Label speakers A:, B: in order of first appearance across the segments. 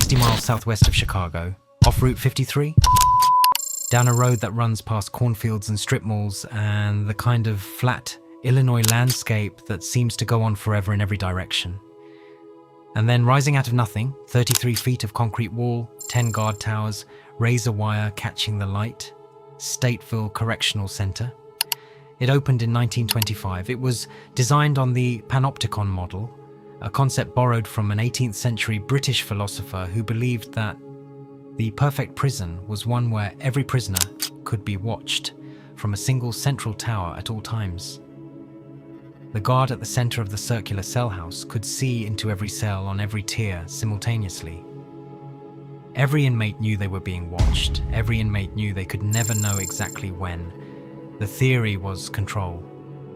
A: 60 miles southwest of Chicago, off Route 53, down a road that runs past cornfields and strip malls and the kind of flat Illinois landscape that seems to go on forever in every direction. And then rising out of nothing, 33 feet of concrete wall, 10 guard towers, razor wire catching the light, Stateville Correctional Center. It opened in 1925. It was designed on the panopticon model, a concept borrowed from an 18th century British philosopher who believed that the perfect prison was one where every prisoner could be watched from a single central tower at all times. The guard at the center of the circular cell house could see into every cell on every tier simultaneously. Every inmate knew they were being watched. Every inmate knew they could never know exactly when. The theory was control.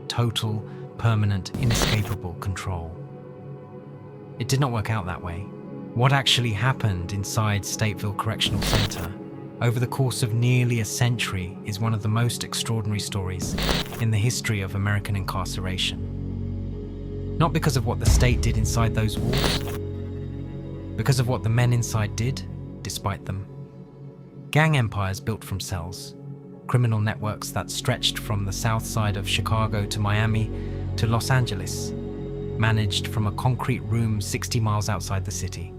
A: Total, permanent, inescapable control. It did not work out that way. What actually happened inside Stateville Correctional Center over the course of nearly a century is one of the most extraordinary stories in the history of American incarceration. Not because of what the state did inside those walls, because of what the men inside did, despite them. Gang empires built from cells, criminal networks that stretched from the south side of Chicago to Miami to Los Angeles, managed from a concrete room 60 miles outside the city.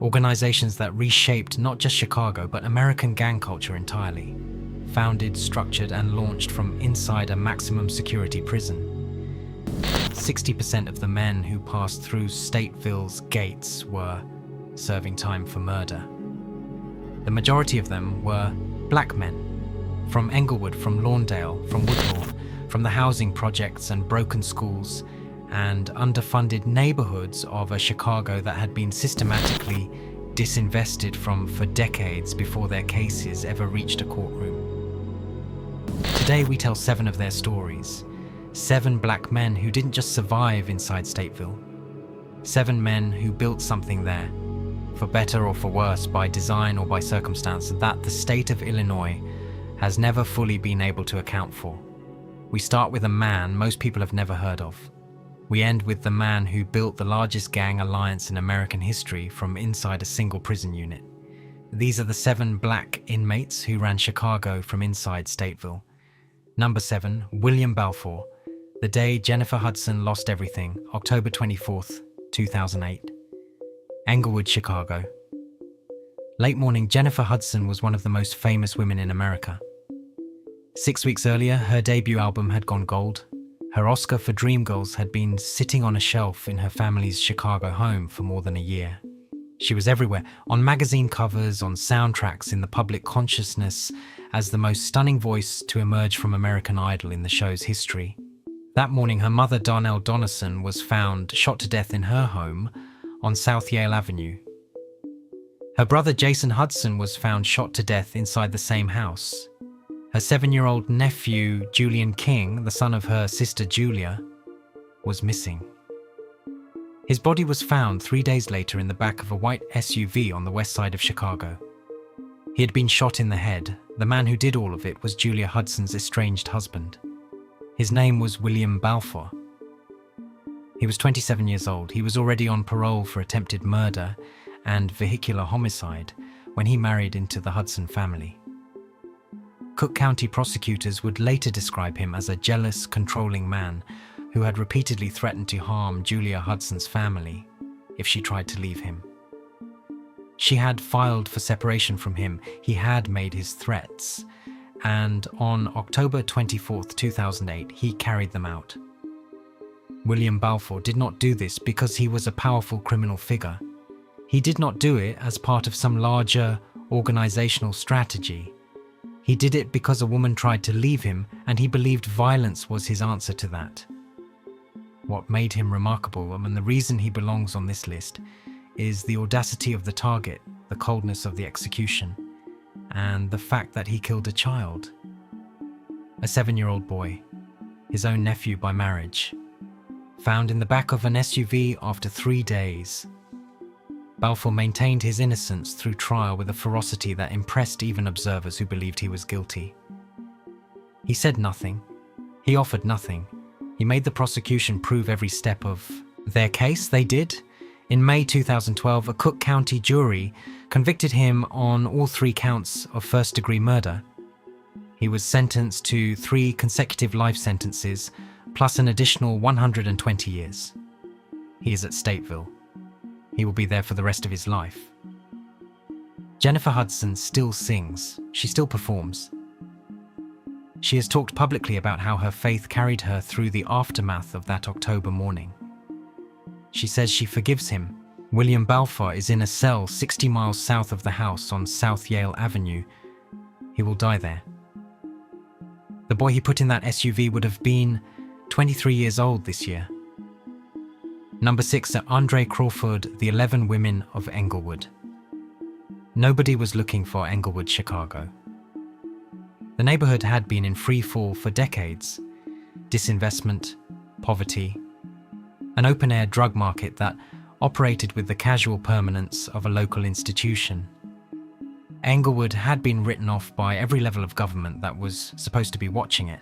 A: Organizations that reshaped not just Chicago, but American gang culture entirely. Founded, structured, and launched from inside a maximum security prison. 60% of the men who passed through Stateville's gates were serving time for murder. The majority of them were black men, from Englewood, from Lawndale, from Woodlawn, from the housing projects and broken schools, and underfunded neighborhoods of a Chicago that had been systematically disinvested from for decades before their cases ever reached a courtroom. Today we tell 7 of their stories. 7 black men who didn't just survive inside Stateville. 7 men who built something there, for better or for worse, by design or by circumstance, that the state of Illinois has never fully been able to account for. We start with a man most people have never heard of. We end with the man who built the largest gang alliance in American history from inside a single prison unit. These are the 7 black inmates who ran Chicago from inside Stateville. Number 7, William Balfour. The day Jennifer Hudson lost everything, October 24th, 2008. Englewood, Chicago. Late morning, Jennifer Hudson was one of the most famous women in America. 6 weeks earlier, her debut album had gone gold. Her Oscar for Dreamgirls had been sitting on a shelf in her family's Chicago home for more than a year. She was everywhere, on magazine covers, on soundtracks, in the public consciousness, as the most stunning voice to emerge from American Idol in the show's history. That morning, her mother, Darnell Donison, was found shot to death in her home on South Yale Avenue. Her brother, Jason Hudson, was found shot to death inside the same house. Her 7-year-old nephew, Julian King, the son of her sister Julia, was missing. His body was found 3 days later in the back of a white SUV on the west side of Chicago. He had been shot in the head. The man who did all of it was Julia Hudson's estranged husband. His name was William Balfour. He was 27 years old. He was already on parole for attempted murder and vehicular homicide when he married into the Hudson family. Cook County prosecutors would later describe him as a jealous, controlling man who had repeatedly threatened to harm Julia Hudson's family if she tried to leave him. She had filed for separation from him. He had made his threats, and on October 24th, 2008, he carried them out. William Balfour did not do this because he was a powerful criminal figure. He did not do it as part of some larger organizational strategy. He did it because a woman tried to leave him, and he believed violence was his answer to that. What made him remarkable, and the reason he belongs on this list, is the audacity of the target, the coldness of the execution, and the fact that he killed a child. A 7-year-old boy, his own nephew by marriage, found in the back of an SUV after 3 days. Balfour maintained his innocence through trial with a ferocity that impressed even observers who believed he was guilty. He said nothing. He offered nothing. He made the prosecution prove every step of their case. They did. In May 2012, a Cook County jury convicted him on all 3 counts of first-degree murder. He was sentenced to 3 consecutive life sentences, plus an additional 120 years. He is at Stateville. He will be there for the rest of his life. Jennifer Hudson still sings. She still performs. She has talked publicly about how her faith carried her through the aftermath of that October morning. She says she forgives him. William Balfour is in a cell 60 miles south of the house on South Yale Avenue. He will die there. The boy he put in that SUV would have been 23 years old this year. Number 6 are Andre Crawford, the 11 women of Englewood. Nobody was looking for Englewood, Chicago. The neighborhood had been in free fall for decades. Disinvestment, poverty, an open-air drug market that operated with the casual permanence of a local institution. Englewood had been written off by every level of government that was supposed to be watching it.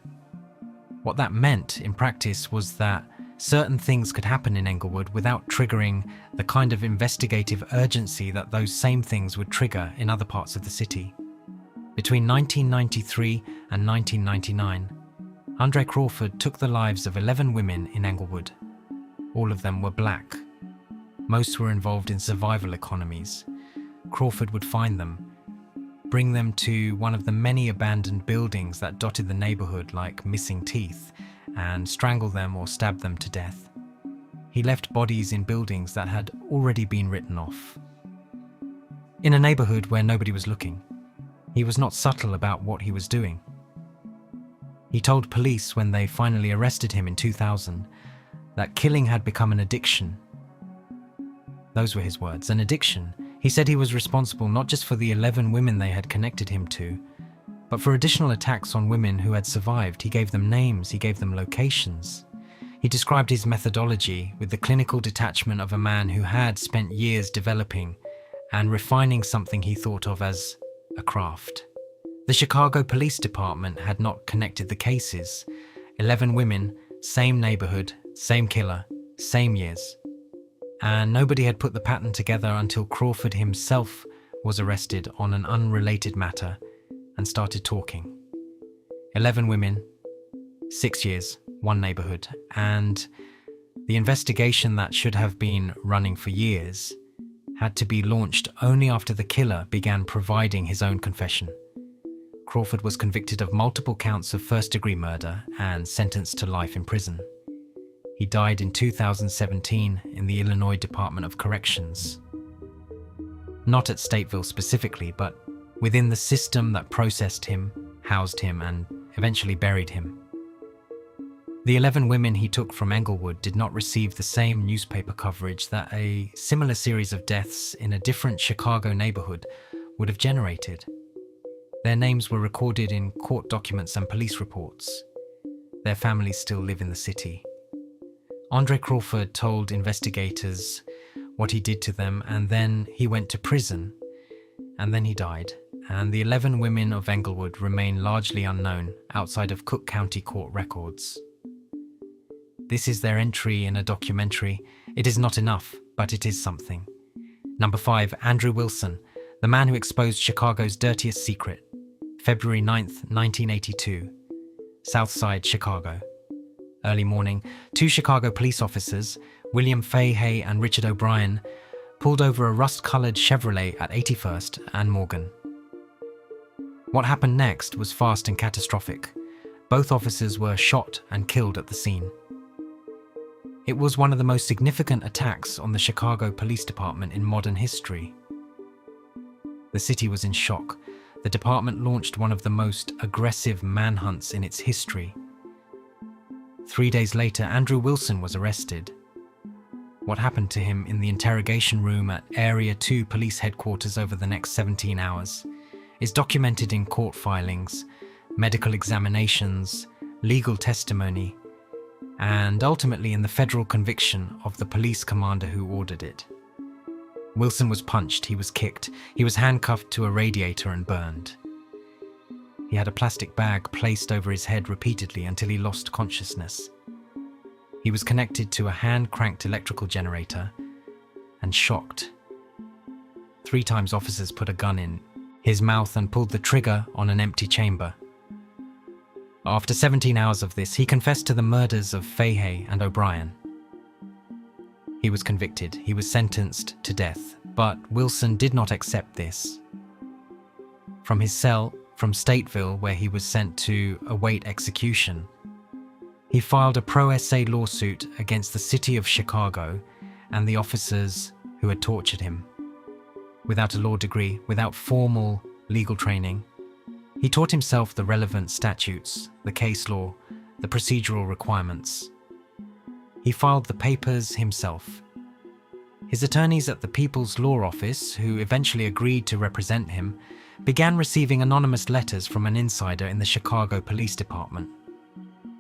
A: What that meant in practice was that certain things could happen in Englewood without triggering the kind of investigative urgency that those same things would trigger in other parts of the city. Between 1993 and 1999, Andre Crawford took the lives of 11 women in Englewood. All of them were black. Most were involved in survival economies. Crawford would find them, bring them to one of the many abandoned buildings that dotted the neighborhood like missing teeth, and strangle them or stab them to death. He left bodies in buildings that had already been written off. In a neighborhood where nobody was looking, he was not subtle about what he was doing. He told police when they finally arrested him in 2000 that killing had become an addiction. Those were his words, an addiction. He said he was responsible not just for the 11 women they had connected him to, but for additional attacks on women who had survived. He gave them names, he gave them locations. He described his methodology with the clinical detachment of a man who had spent years developing and refining something he thought of as a craft. The Chicago Police Department had not connected the cases. 11 women, same neighborhood, same killer, same years. And nobody had put the pattern together until Crawford himself was arrested on an unrelated matter and started talking. 11 women, 6 years, 1 neighborhood, and the investigation that should have been running for years had to be launched only after the killer began providing his own confession. Crawford was convicted of multiple counts of first-degree murder and sentenced to life in prison. He died in 2017 in the Illinois Department of Corrections. Not at Stateville specifically, but within the system that processed him, housed him, and eventually buried him. The 11 women he took from Englewood did not receive the same newspaper coverage that a similar series of deaths in a different Chicago neighborhood would have generated. Their names were recorded in court documents and police reports. Their families still live in the city. Andre Crawford told investigators what he did to them, and then he went to prison, and then he died, and the 11 women of Englewood remain largely unknown outside of Cook County court records. This is their entry in a documentary. It is not enough, but it is something. Number 5, Andrew Wilson, the man who exposed Chicago's dirtiest secret. February 9th, 1982. Southside, Chicago. Early morning, 2 Chicago police officers, William Fahey and Richard O'Brien, pulled over a rust-colored Chevrolet at 81st and Morgan. What happened next was fast and catastrophic. Both officers were shot and killed at the scene. It was one of the most significant attacks on the Chicago Police Department in modern history. The city was in shock. The department launched one of the most aggressive manhunts in its history. 3 days later, Andrew Wilson was arrested. What happened to him in the interrogation room at Area 2 Police Headquarters over the next 17 hours is documented in court filings, medical examinations, legal testimony, and ultimately in the federal conviction of the police commander who ordered it. Wilson was punched, he was kicked, he was handcuffed to a radiator and burned. He had a plastic bag placed over his head repeatedly until he lost consciousness. He was connected to a hand-cranked electrical generator, and shocked. 3 times officers put a gun in his mouth and pulled the trigger on an empty chamber. After 17 hours of this, he confessed to the murders of Fahey and O'Brien. He was convicted. He was sentenced to death, but Wilson did not accept this. From his cell from Stateville, where he was sent to await execution, he filed a pro se lawsuit against the city of Chicago and the officers who had tortured him. Without a law degree, without formal legal training, he taught himself the relevant statutes, the case law, the procedural requirements. He filed the papers himself. His attorneys at the People's Law Office, who eventually agreed to represent him, began receiving anonymous letters from an insider in the Chicago Police Department.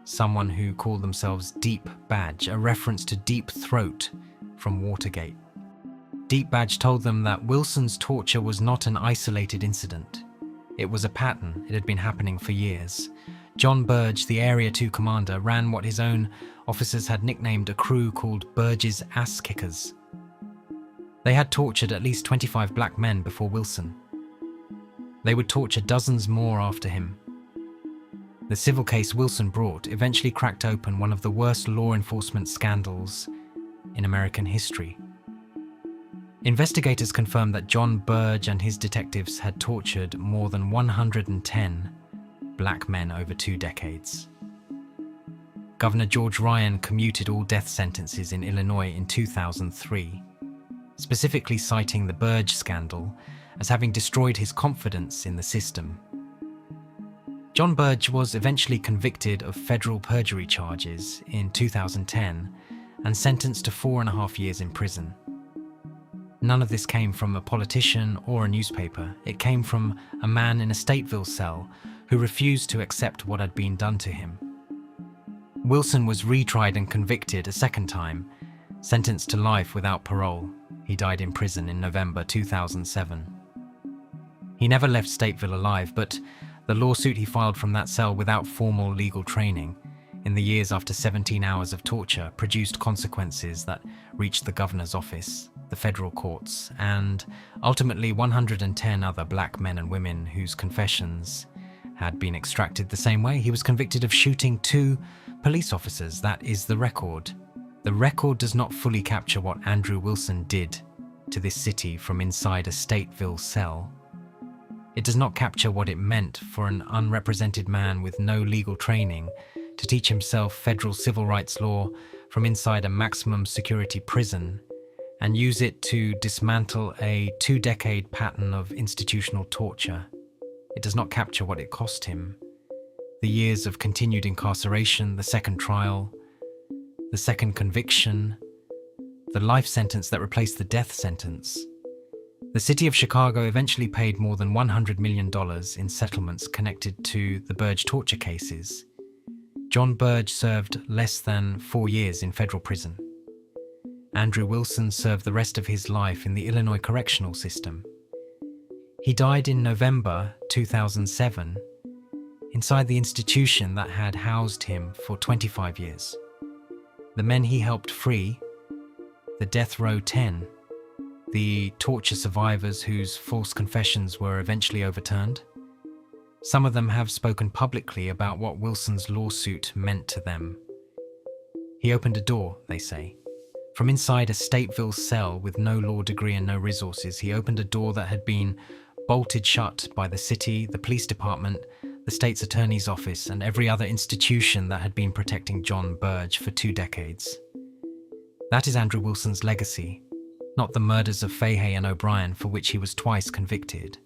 A: Someone who called themselves Deep Badge, a reference to Deep Throat from Watergate. Deep Badge told them that Wilson's torture was not an isolated incident. It was a pattern. It had been happening for years. John Burge, the Area 2 commander, ran what his own officers had nicknamed a crew called Burge's Ass Kickers. They had tortured at least 25 black men before Wilson. They would torture dozens more after him. The civil case Wilson brought eventually cracked open one of the worst law enforcement scandals in American history. Investigators confirmed that John Burge and his detectives had tortured more than 110 black men over 2 decades. Governor George Ryan commuted all death sentences in Illinois in 2003, specifically citing the Burge scandal as having destroyed his confidence in the system. John Burge was eventually convicted of federal perjury charges in 2010 and sentenced to 4.5 years in prison. None of this came from a politician or a newspaper. It came from a man in a Stateville cell who refused to accept what had been done to him. Wilson was retried and convicted a second time, sentenced to life without parole. He died in prison in November 2007. He never left Stateville alive, but the lawsuit he filed from that cell without formal legal training in the years after 17 hours of torture produced consequences that reached the governor's office, the federal courts, and ultimately 110 other black men and women whose confessions had been extracted the same way. He was convicted of shooting 2 police officers. That is the record. The record does not fully capture what Andrew Wilson did to this city from inside a Stateville cell. It does not capture what it meant for an unrepresented man with no legal training to teach himself federal civil rights law from inside a maximum security prison and use it to dismantle a 2-decade pattern of institutional torture. It does not capture what it cost him. The years of continued incarceration, the second trial, the second conviction, the life sentence that replaced the death sentence. The city of Chicago eventually paid more than $100 million in settlements connected to the Burge torture cases. John Burge served less than 4 years in federal prison. Andrew Wilson served the rest of his life in the Illinois Correctional system. He died in November 2007 inside the institution that had housed him for 25 years. The men he helped free, the Death Row 10, the torture survivors whose false confessions were eventually overturned. Some of them have spoken publicly about what Wilson's lawsuit meant to them. He opened a door, they say. From inside a Stateville cell with no law degree and no resources, he opened a door that had been bolted shut by the city, the police department, the state's attorney's office, and every other institution that had been protecting John Burge for 2 decades. That is Andrew Wilson's legacy, not the murders of Fahey and O'Brien for which he was twice convicted.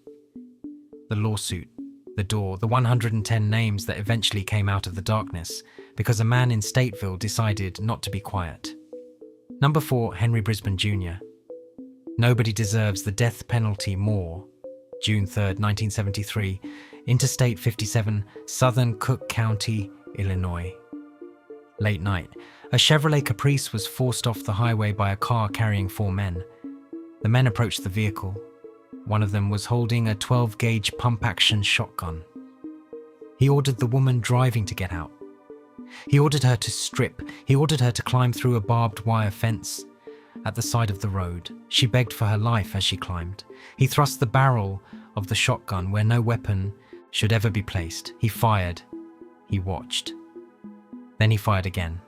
A: The lawsuit, the door, the 110 names that eventually came out of the darkness because a man in Stateville decided not to be quiet. Number 4, Henry Brisbane Jr. Nobody deserves the death penalty more. June 3rd, 1973, Interstate 57, Southern Cook County, Illinois. Late night, a Chevrolet Caprice was forced off the highway by a car carrying 4 men. The men approached the vehicle. One of them was holding a 12-gauge pump-action shotgun. He ordered the woman driving to get out. He ordered her to strip. He ordered her to climb through a barbed wire fence. at the side of the road. She begged for her life as she climbed. He thrust the barrel of the shotgun where no weapon should ever be placed. He fired. He watched. Then he fired again.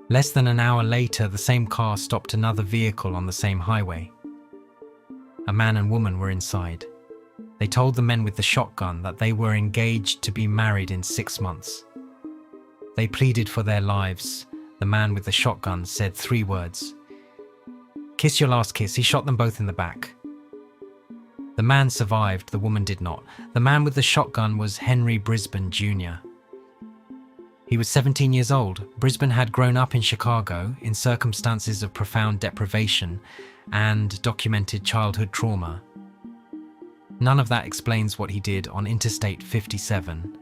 A: Less than an hour later, the same car stopped another vehicle on the same highway. A man and woman were inside. They told the men with the shotgun that they were engaged to be married in 6 months. They pleaded for their lives. The man with the shotgun said 3 words. "Kiss your last kiss." He shot them both in the back. The man survived, the woman did not. The man with the shotgun was Henry Brisbane Jr. He was 17 years old. Brisbane had grown up in Chicago in circumstances of profound deprivation and documented childhood trauma. None of that explains what he did on Interstate 57.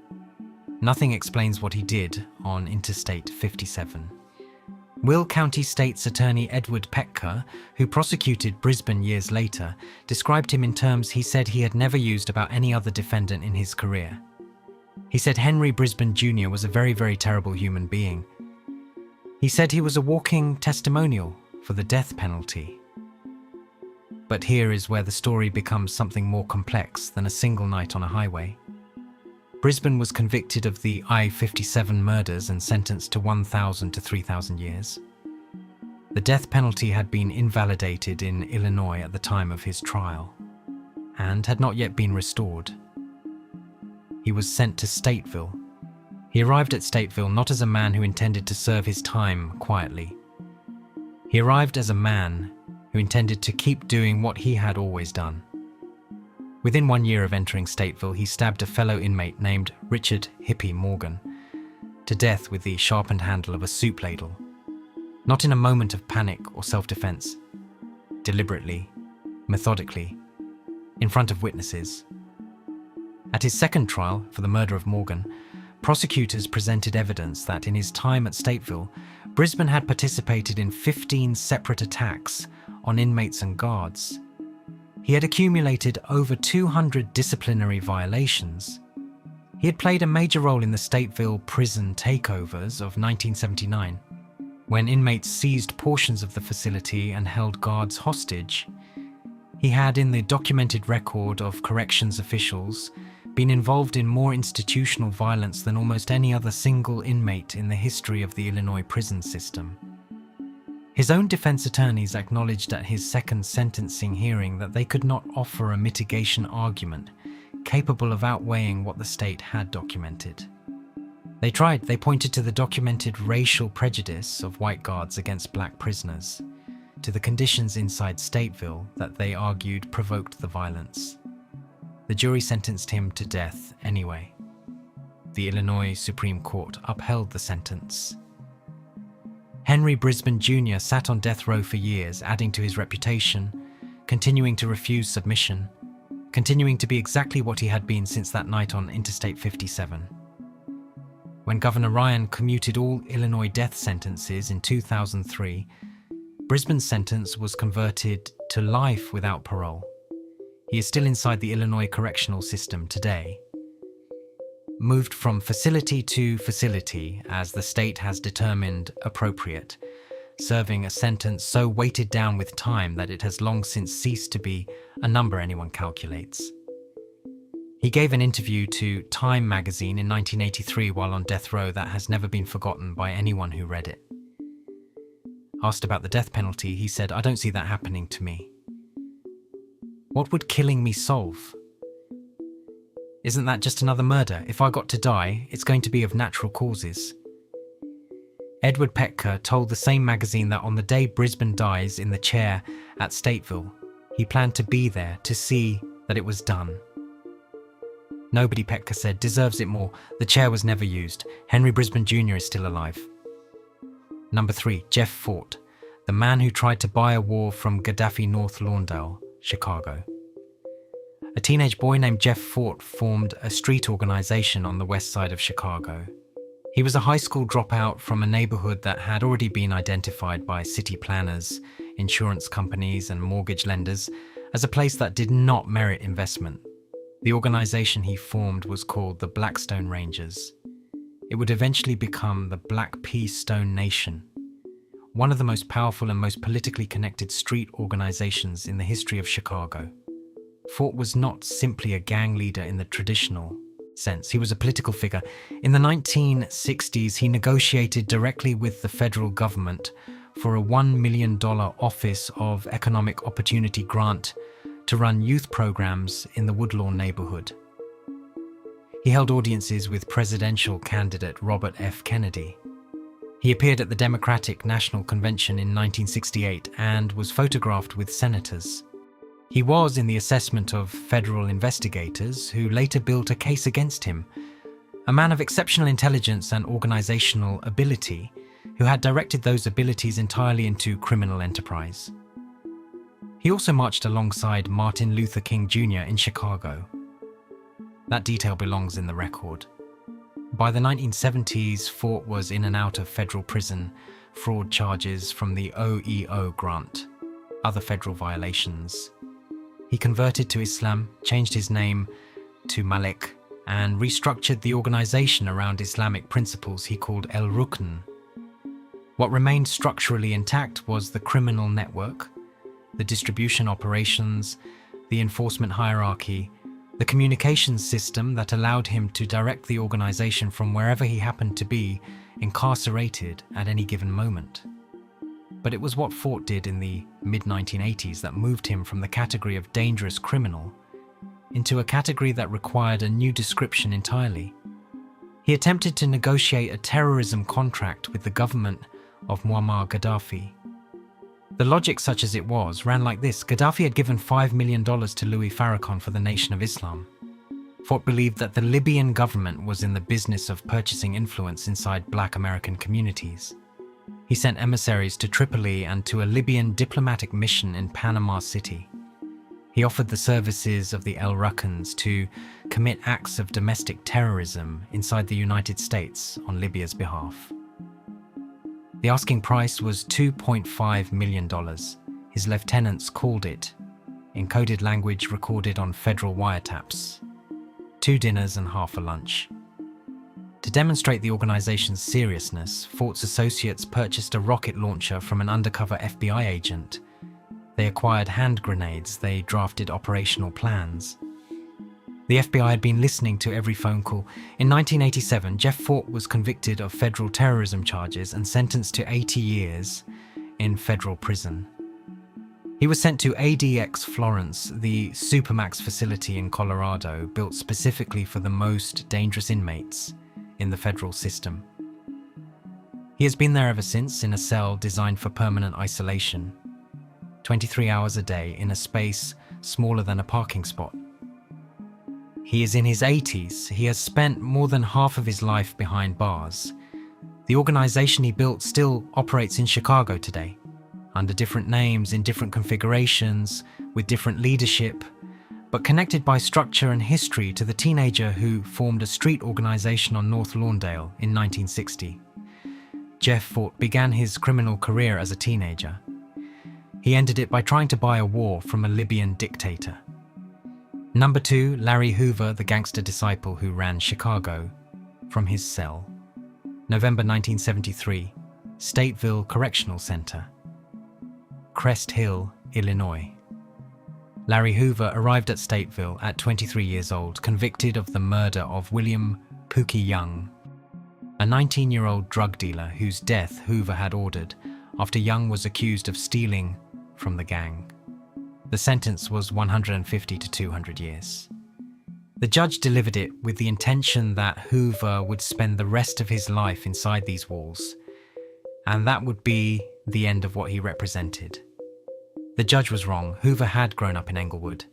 A: Nothing explains what he did on Interstate 57. Will County State's Attorney Edward Petka, who prosecuted Brisbane years later, described him in terms he said he had never used about any other defendant in his career. He said Henry Brisbane Jr. was a very, very terrible human being. He said he was a walking testimonial for the death penalty. But here is where the story becomes something more complex than a single night on a highway. Brisbane was convicted of the I-57 murders and sentenced to 1,000 to 3,000 years. The death penalty had been invalidated in Illinois at the time of his trial, and had not yet been restored. He was sent to Stateville. He arrived at Stateville not as a man who intended to serve his time quietly. He arrived as a man who intended to keep doing what he had always done. Within 1 year of entering Stateville, he stabbed a fellow inmate named Richard "Hippie" Morgan to death with the sharpened handle of a soup ladle. Not in a moment of panic or self-defense. Deliberately, methodically, in front of witnesses. At his second trial for the murder of Morgan, prosecutors presented evidence that in his time at Stateville, Brisbane had participated in 15 separate attacks on inmates and guards. He had accumulated over 200 disciplinary violations. He had played a major role in the Stateville prison takeovers of 1979, when inmates seized portions of the facility and held guards hostage. He had, in the documented record of corrections officials, been involved in more institutional violence than almost any other single inmate in the history of the Illinois prison system. His own defense attorneys acknowledged at his second sentencing hearing that they could not offer a mitigation argument capable of outweighing what the state had documented. They tried. They pointed to the documented racial prejudice of white guards against black prisoners, to the conditions inside Stateville that they argued provoked the violence. The jury sentenced him to death anyway. The Illinois Supreme Court upheld the sentence. Henry Brisbane Jr. sat on death row for years, adding to his reputation, continuing to refuse submission, continuing to be exactly what he had been since that night on Interstate 57. When Governor Ryan commuted all Illinois death sentences in 2003, Brisbane's sentence was converted to life without parole. He is still inside the Illinois correctional system today. Moved from facility to facility as the state has determined appropriate, serving a sentence so weighted down with time that it has long since ceased to be a number anyone calculates. He gave an interview to Time magazine in 1983 while on death row that has never been forgotten by anyone who read it. Asked about the death penalty, he said, "I don't see that happening to me. What would killing me solve? Isn't that just another murder? If I got to die, it's going to be of natural causes." Edward Petka told the same magazine that on the day Brisbane dies in the chair at Stateville, he planned to be there to see that it was done. Nobody, Petka said, deserves it more. The chair was never used. Henry Brisbane Jr. is still alive. Number 3, Jeff Fort, the man who tried to buy a war from Gaddafi North Lawndale, Chicago. A teenage boy named Jeff Fort formed a street organization on the west side of Chicago. He was a high school dropout from a neighborhood that had already been identified by city planners, insurance companies, and mortgage lenders as a place that did not merit investment. The organization he formed was called the Blackstone Rangers. It would eventually become the Black Pea Stone Nation. one of the most powerful and most politically connected street organizations in the history of Chicago. Fort was not simply a gang leader in the traditional sense. He was a political figure. In the 1960s, he negotiated directly with the federal government for a $1 million Office of Economic Opportunity grant to run youth programs in the Woodlawn neighborhood. He held audiences with presidential candidate Robert F. Kennedy. He appeared at the Democratic National Convention in 1968 and was photographed with senators. He was in the assessment of federal investigators who later built a case against him, a man of exceptional intelligence and organizational ability who had directed those abilities entirely into criminal enterprise. He also marched alongside Martin Luther King Jr. in Chicago. That detail belongs in the record. By the 1970s, Fort was in and out of federal prison, fraud charges from the OEO grant, other federal violations. He converted to Islam, changed his name to Malik, and restructured the organization around Islamic principles he called El Rukn. What remained structurally intact was the criminal network, the distribution operations, the enforcement hierarchy, the communications system that allowed him to direct the organization from wherever he happened to be incarcerated at any given moment. But it was what Fort did in the mid-1980s that moved him from the category of dangerous criminal into a category that required a new description entirely. He attempted to negotiate a terrorism contract with the government of Muammar Gaddafi. The logic, such as it was, ran like this. Gaddafi had given $5 million to Louis Farrakhan for the Nation of Islam. Fort believed that the Libyan government was in the business of purchasing influence inside Black American communities. He sent emissaries to Tripoli and to a Libyan diplomatic mission in Panama City. He offered the services of the El Rukns to commit acts of domestic terrorism inside the United States on Libya's behalf. The asking price was $2.5 million. His lieutenants called it, in coded language recorded on federal wiretaps, 2 dinners and half a lunch. To demonstrate the organization's seriousness, Fort's associates purchased a rocket launcher from an undercover FBI agent. They acquired hand grenades. They drafted operational plans. The FBI had been listening to every phone call. In 1987, Jeff Fort was convicted of federal terrorism charges and sentenced to 80 years in federal prison. He was sent to ADX Florence, the Supermax facility in Colorado, built specifically for the most dangerous inmates in the federal system. He has been there ever since, in a cell designed for permanent isolation, 23 hours a day in a space smaller than a parking spot. He is in his 80s. He has spent more than half of his life behind bars. The organization he built still operates in Chicago today, under different names, in different configurations, with different leadership, but connected by structure and history to the teenager who formed a street organization on North Lawndale in 1960. Jeff Fort began his criminal career as a teenager. He ended it by trying to buy a war from a Libyan dictator. Number 2, Larry Hoover, the gangster disciple who ran Chicago, from his cell. November 1973, Stateville Correctional Center, Crest Hill, Illinois. Larry Hoover arrived at Stateville at 23 years old, convicted of the murder of William Pookie Young, a 19-year-old drug dealer whose death Hoover had ordered after Young was accused of stealing from the gang. The sentence was 150 to 200 years. The judge delivered it with the intention that Hoover would spend the rest of his life inside these walls, and that would be the end of what he represented. The judge was wrong. Hoover had grown up in Englewood,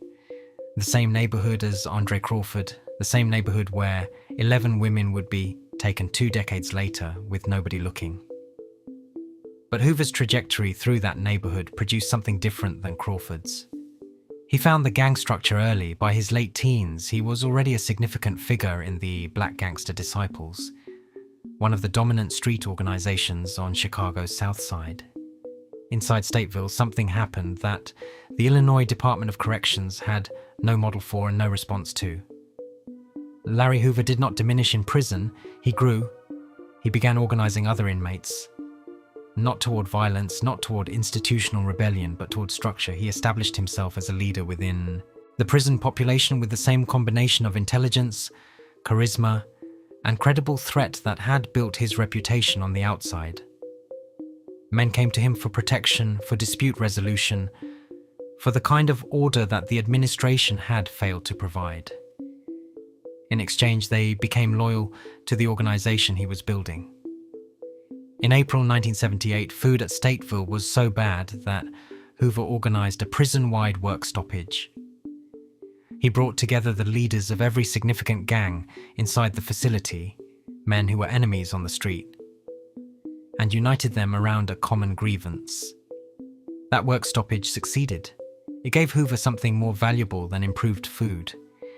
A: the same neighborhood as Andre Crawford, the same neighborhood where 11 women would be taken 2 decades later with nobody looking. But Hoover's trajectory through that neighborhood produced something different than Crawford's. He found the gang structure early. By his late teens, he was already a significant figure in the Black Gangster Disciples, one of the dominant street organizations on Chicago's South Side. Inside Stateville, something happened that the Illinois Department of Corrections had no model for and no response to. Larry Hoover did not diminish in prison. He grew. He began organizing other inmates. Not toward violence, not toward institutional rebellion, but toward structure, he established himself as a leader within the prison population with the same combination of intelligence, charisma, and credible threat that had built his reputation on the outside. Men came to him for protection, for dispute resolution, for the kind of order that the administration had failed to provide. In exchange, they became loyal to the organization he was building. In April 1978, food at Stateville was so bad that Hoover organized a prison-wide work stoppage. He brought together the leaders of every significant gang inside the facility, men who were enemies on the street, and united them around a common grievance. That work stoppage succeeded. It gave Hoover something more valuable than improved food.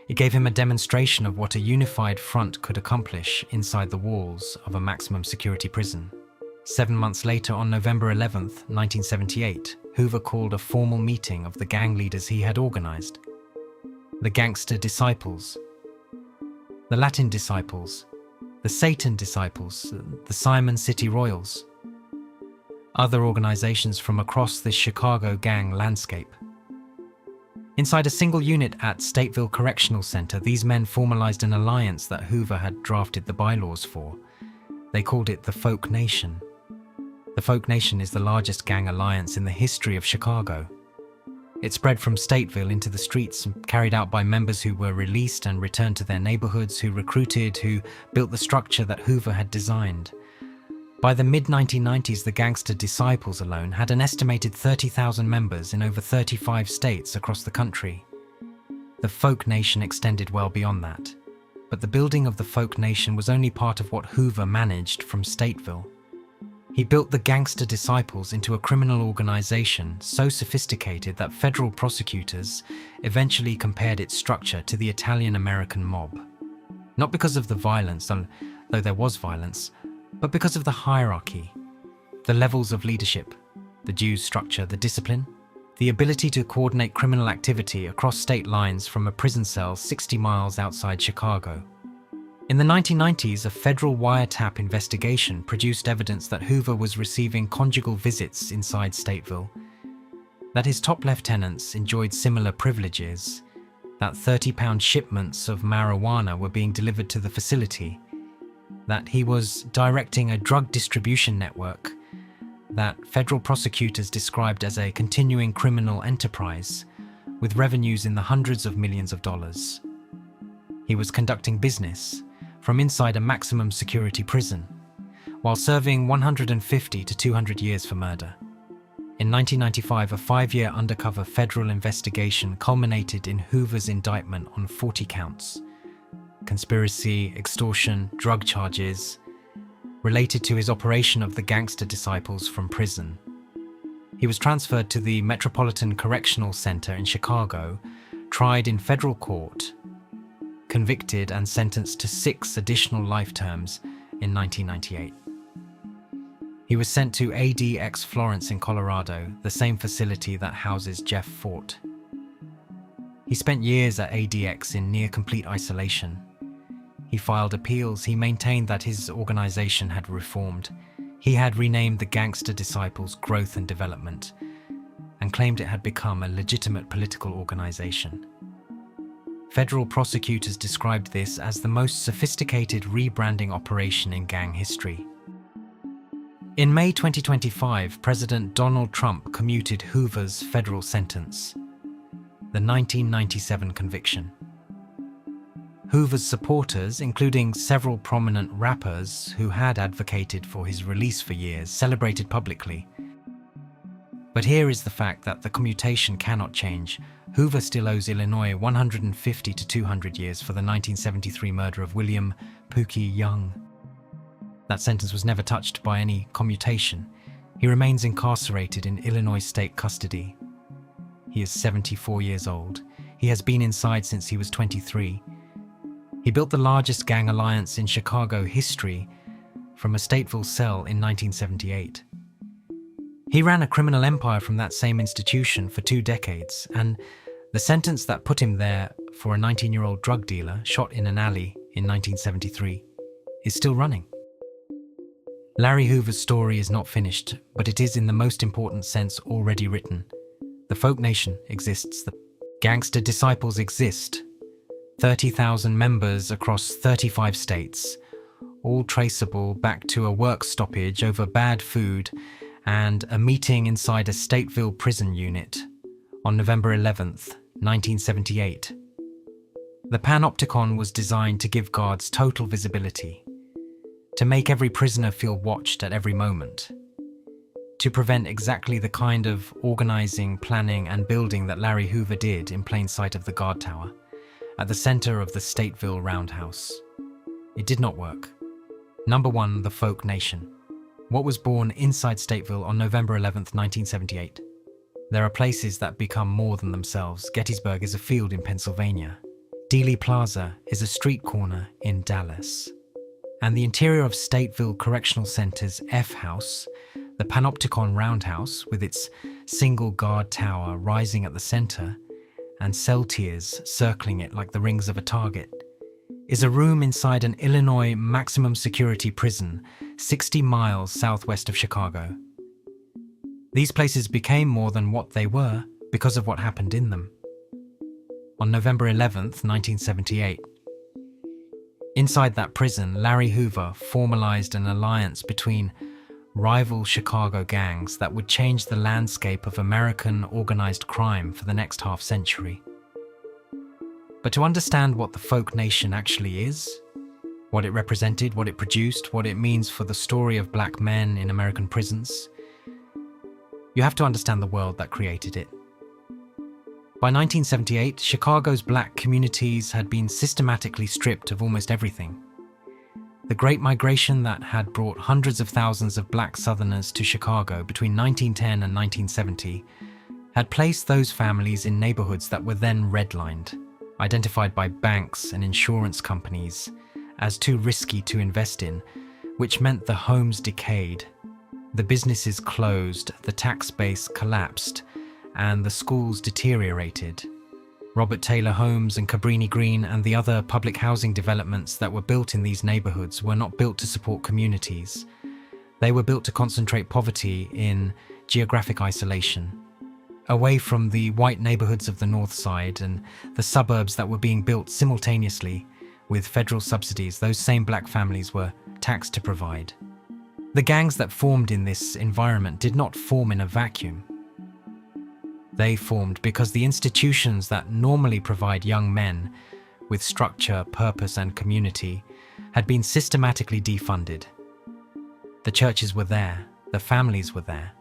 A: It gave him a demonstration of what a unified front could accomplish inside the walls of a maximum security prison. 7 months later, on November 11th, 1978, Hoover called a formal meeting of the gang leaders he had organized. The Gangster Disciples, the Latin Disciples, the Satan Disciples, the Simon City Royals, other organizations from across the Chicago gang landscape. Inside a single unit at Stateville Correctional Center, these men formalized an alliance that Hoover had drafted the bylaws for. They called it the Folk Nation. The Folk Nation is the largest gang alliance in the history of Chicago. It spread from Stateville into the streets, carried out by members who were released and returned to their neighborhoods, who recruited, who built the structure that Hoover had designed. By the mid-1990s, the Gangster Disciples alone had an estimated 30,000 members in over 35 states across the country. The Folk Nation extended well beyond that, but the building of the Folk Nation was only part of what Hoover managed from Stateville. He built the Gangster Disciples into a criminal organization so sophisticated that federal prosecutors eventually compared its structure to the Italian-American mob. Not because of the violence, though there was violence, but because of the hierarchy, the levels of leadership, the dues structure, the discipline, the ability to coordinate criminal activity across state lines from a prison cell 60 miles outside Chicago. In the 1990s, a federal wiretap investigation produced evidence that Hoover was receiving conjugal visits inside Stateville, that his top lieutenants enjoyed similar privileges, that 30-pound shipments of marijuana were being delivered to the facility, that he was directing a drug distribution network that federal prosecutors described as a continuing criminal enterprise with revenues in the hundreds of millions of dollars. He was conducting business from inside a maximum security prison, while serving 150 to 200 years for murder. In 1995, a 5-year undercover federal investigation culminated in Hoover's indictment on 40 counts. Conspiracy, extortion, drug charges, related to his operation of the Gangster Disciples from prison. He was transferred to the Metropolitan Correctional Center in Chicago, tried in federal court, convicted and sentenced to 6 additional life terms in 1998. He was sent to ADX Florence in Colorado, the same facility that houses Jeff Fort. He spent years at ADX in near-complete isolation. He filed appeals. He maintained that his organization had reformed. He had renamed the Gangster Disciples Growth and Development and claimed it had become a legitimate political organization. Federal prosecutors described this as the most sophisticated rebranding operation in gang history. In May 2025, President Donald Trump commuted Hoover's federal sentence, the 1997 conviction. Hoover's supporters, including several prominent rappers who had advocated for his release for years, celebrated publicly. But here is the fact that the commutation cannot change. Hoover still owes Illinois 150 to 200 years for the 1973 murder of William Pookie Young. That sentence was never touched by any commutation. He remains incarcerated in Illinois state custody. He is 74 years old. He has been inside since he was 23. He built the largest gang alliance in Chicago history from a Stateville cell in 1978. He ran a criminal empire from that same institution for 2 decades, and the sentence that put him there for a 19-year-old drug dealer shot in an alley in 1973 is still running. Larry Hoover's story is not finished, but it is in the most important sense already written. The folk nation exists. The gangster disciples exist. 30,000 members across 35 states, all traceable back to a work stoppage over bad food and a meeting inside a Stateville prison unit on November 11th, 1978. The panopticon was designed to give guards total visibility, to make every prisoner feel watched at every moment, to prevent exactly the kind of organizing, planning and building that Larry Hoover did in plain sight of the guard tower, at the center of the Stateville roundhouse. It did not work. Number 1, the folk nation. What was born inside Stateville on November 11th, 1978? There are places that become more than themselves. Gettysburg is a field in Pennsylvania. Dealey Plaza is a street corner in Dallas. And the interior of Stateville Correctional Center's F House, the Panopticon Roundhouse with its single guard tower rising at the center and cell tiers circling it like the rings of a target, is a room inside an Illinois maximum security prison 60 miles southwest of Chicago. These places became more than what they were because of what happened in them. On November 11th, 1978, inside that prison, Larry Hoover formalized an alliance between rival Chicago gangs that would change the landscape of American organized crime for the next half-century. But to understand what the folk nation actually is, what it represented, what it produced, what it means for the story of black men in American prisons, you have to understand the world that created it. By 1978, Chicago's black communities had been systematically stripped of almost everything. The Great Migration that had brought hundreds of thousands of black Southerners to Chicago between 1910 and 1970 had placed those families in neighborhoods that were then redlined, identified by banks and insurance companies as too risky to invest in, which meant the homes decayed, the businesses closed, the tax base collapsed, and the schools deteriorated. Robert Taylor Homes and Cabrini Green and the other public housing developments that were built in these neighborhoods were not built to support communities. They were built to concentrate poverty in geographic isolation, away from the white neighborhoods of the North Side and the suburbs that were being built simultaneously with federal subsidies those same black families were taxed to provide. The gangs that formed in this environment did not form in a vacuum. They formed because the institutions that normally provide young men with structure, purpose, and community had been systematically defunded. The churches were there, the families were there.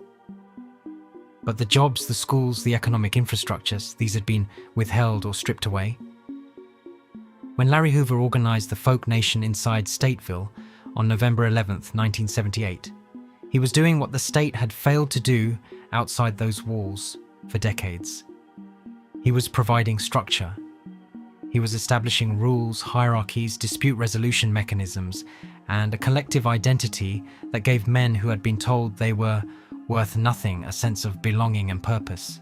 A: But the jobs, the schools, the economic infrastructures, these had been withheld or stripped away. When Larry Hoover organized the folk nation inside Stateville on November 11th, 1978, he was doing what the state had failed to do outside those walls for decades. He was providing structure. He was establishing rules, hierarchies, dispute resolution mechanisms, and a collective identity that gave men who had been told they were worth nothing a sense of belonging and purpose.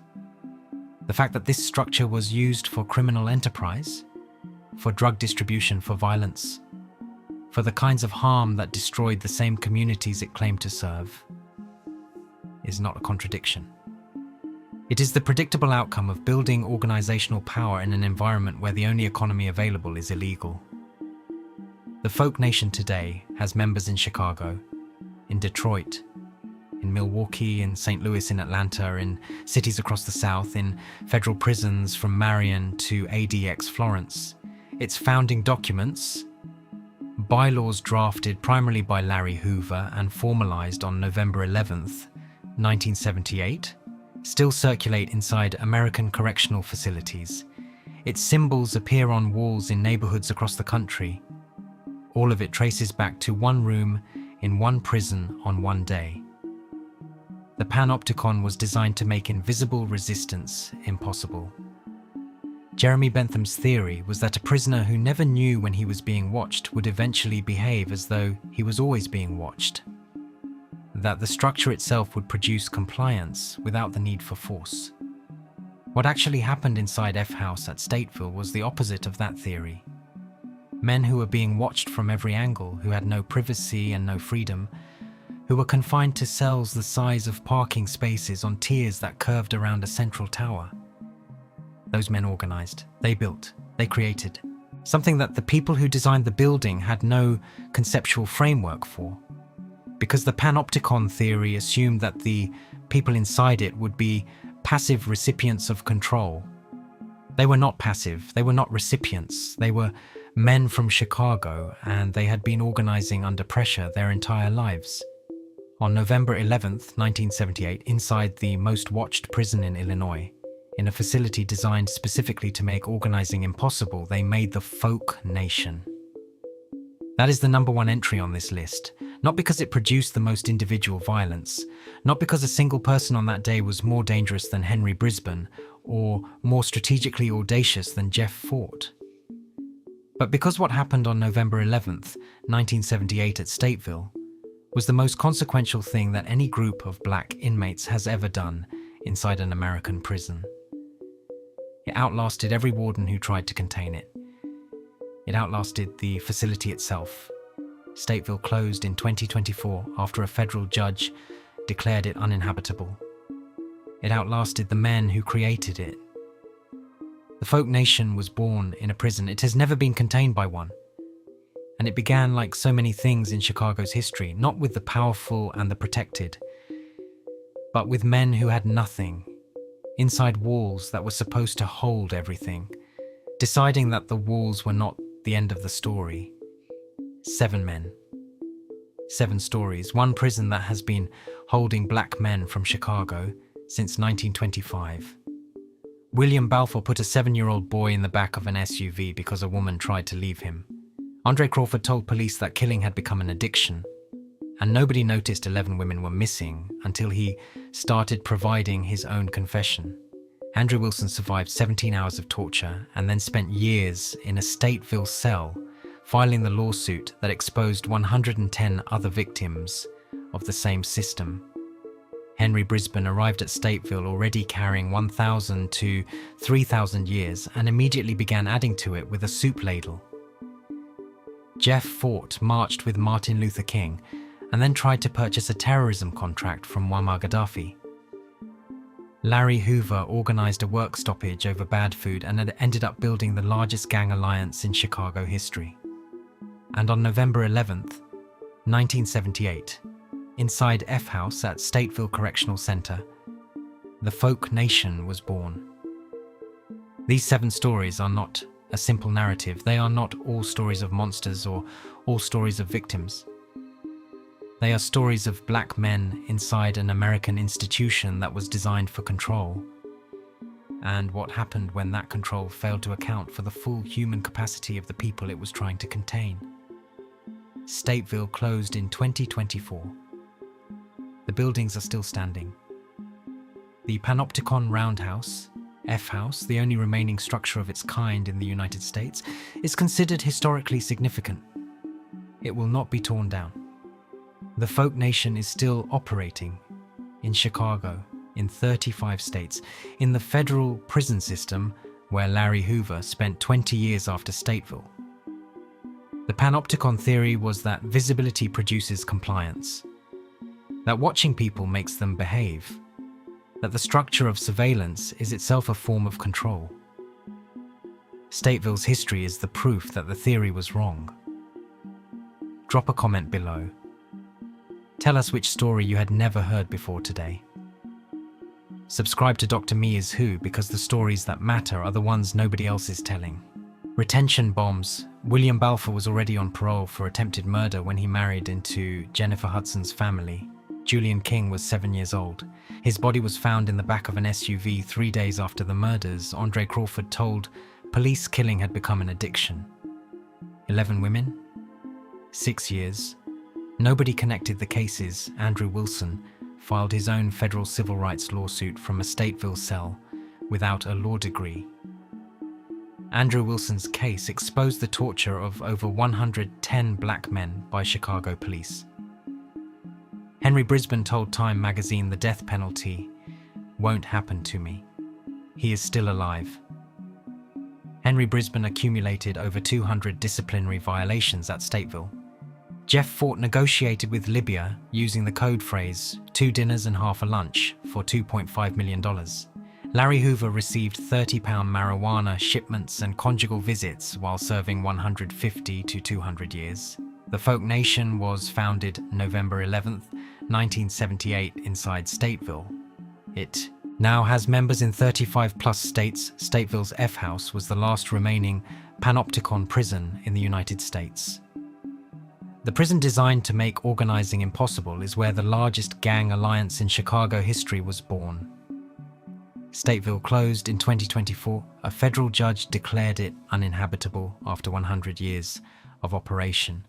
A: The fact that this structure was used for criminal enterprise, for drug distribution, for violence, for the kinds of harm that destroyed the same communities it claimed to serve, is not a contradiction. It is the predictable outcome of building organizational power in an environment where the only economy available is illegal. The folk nation today has members in Chicago, in Detroit, in Milwaukee, in St. Louis, in Atlanta, in cities across the South, in federal prisons from Marion to ADX Florence. Its founding documents, bylaws drafted primarily by Larry Hoover and formalized on November 11th, 1978, still circulate inside American correctional facilities. Its symbols appear on walls in neighborhoods across the country. All of it traces back to one room in one prison on one day. The panopticon was designed to make invisible resistance impossible. Jeremy Bentham's theory was that a prisoner who never knew when he was being watched would eventually behave as though he was always being watched. That the structure itself would produce compliance without the need for force. What actually happened inside F House at Stateville was the opposite of that theory. Men who were being watched from every angle, who had no privacy and no freedom, who were confined to cells the size of parking spaces on tiers that curved around a central tower. Those men organized, they built, they created, something that the people who designed the building had no conceptual framework for, because the panopticon theory assumed that the people inside it would be passive recipients of control. They were not passive, they were not recipients, they were men from Chicago, and they had been organizing under pressure their entire lives. On November 11th, 1978, inside the most watched prison in Illinois, in a facility designed specifically to make organizing impossible, they made the Folk Nation. That is the #1 entry on this list, not because it produced the most individual violence, not because a single person on that day was more dangerous than Henry Brisbane or more strategically audacious than Jeff Fort, but because what happened on November 11th, 1978 at Stateville was the most consequential thing that any group of black inmates has ever done inside an American prison. It outlasted every warden who tried to contain it. It outlasted the facility itself. Stateville closed in 2024 after a federal judge declared it uninhabitable. It outlasted the men who created it. The Folk Nation was born in a prison. It has never been contained by one. And it began like so many things in Chicago's history, not with the powerful and the protected, but with men who had nothing, inside walls that were supposed to hold everything, deciding that the walls were not the end of the story. 7 men. 7 stories. One prison that has been holding black men from Chicago since 1925. William Balfour put a 7-year-old boy in the back of an SUV because a woman tried to leave him. Andre Crawford told police that killing had become an addiction, and nobody noticed 11 women were missing until he started providing his own confession. Andrew Wilson survived 17 hours of torture and then spent years in a Stateville cell filing the lawsuit that exposed 110 other victims of the same system. Henry Brisbane arrived at Stateville already carrying 1,000 to 3,000 years and immediately began adding to it with a soup ladle. Jeff Fort marched with Martin Luther King and then tried to purchase a terrorism contract from Muammar Gaddafi. Larry Hoover organized a work stoppage over bad food and had ended up building the largest gang alliance in Chicago history. And on November 11th, 1978, inside F House at Stateville Correctional Center, the Folk Nation was born. These 7 stories are not a simple narrative. They are not all stories of monsters or all stories of victims. They are stories of black men inside an American institution that was designed for control, and what happened when that control failed to account for the full human capacity of the people it was trying to contain. Stateville closed in 2024. The buildings are still standing. The Panopticon Roundhouse, F House, the only remaining structure of its kind in the United States, is considered historically significant. It will not be torn down. The Folk Nation is still operating in Chicago, in 35 states, in the federal prison system where Larry Hoover spent 20 years after Stateville. The panopticon theory was that visibility produces compliance, that watching people makes them behave, that the structure of surveillance is itself a form of control. Stateville's history is the proof that the theory was wrong. Drop a comment below. Tell us which story you had never heard before today. Subscribe to Dr. Me Is Who, because the stories that matter are the ones nobody else is telling. Retention bombs. William Balfour was already on parole for attempted murder when he married into Jennifer Hudson's family. Julian King was 7 years old. His body was found in the back of an SUV 3 days after the murders. Andre Crawford told police killing had become an addiction. 11 women? 6 years. Nobody connected the cases. Andrew Wilson filed his own federal civil rights lawsuit from a Stateville cell without a law degree. Andrew Wilson's case exposed the torture of over 110 black men by Chicago police. Henry Brisbane told Time magazine the death penalty won't happen to me. He is still alive. Henry Brisbane accumulated over 200 disciplinary violations at Stateville. Jeff Fort negotiated with Libya using the code phrase 2 dinners and half a lunch for $2.5 million. Larry Hoover received £30 marijuana shipments and conjugal visits while serving 150 to 200 years. The Folk Nation was founded November 11, 1978 inside Stateville. It now has members in 35-plus states. Stateville's F House was the last remaining panopticon prison in the United States. The prison designed to make organizing impossible is where the largest gang alliance in Chicago history was born. Stateville closed in 2024. A federal judge declared it uninhabitable after 100 years of operation.